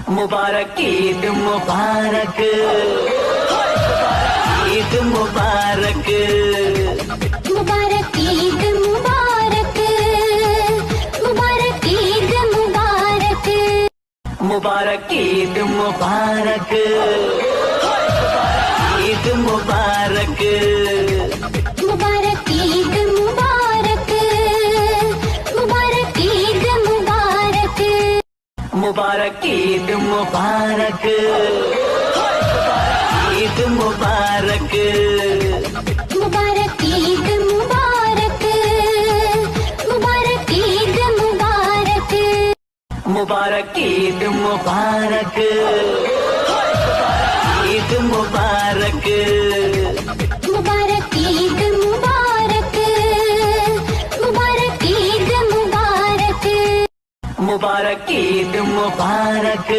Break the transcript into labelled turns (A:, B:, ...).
A: मुबारक Eid मुबारक, Eid मुबारक,
B: मुबारक Eid मुबारक, मुबारक Eid मुबारक,
A: मुबारक Eid मुबारक, Eid मुबारक,
B: मुबारक Eid मुबारक, मुबारक Eid मुबारक,
A: मुबारक Eid मुबारक, Eid मुबारक,
B: मुबारक Eid मुबारक, मुबारक Eid मुबारक,
A: मुबारक Eid मुबारक, Eid मुबारक,
B: मुबारक Eid मुबारक, मुबारक Eid मुबारक,
A: मुबारक Eid मुबारक,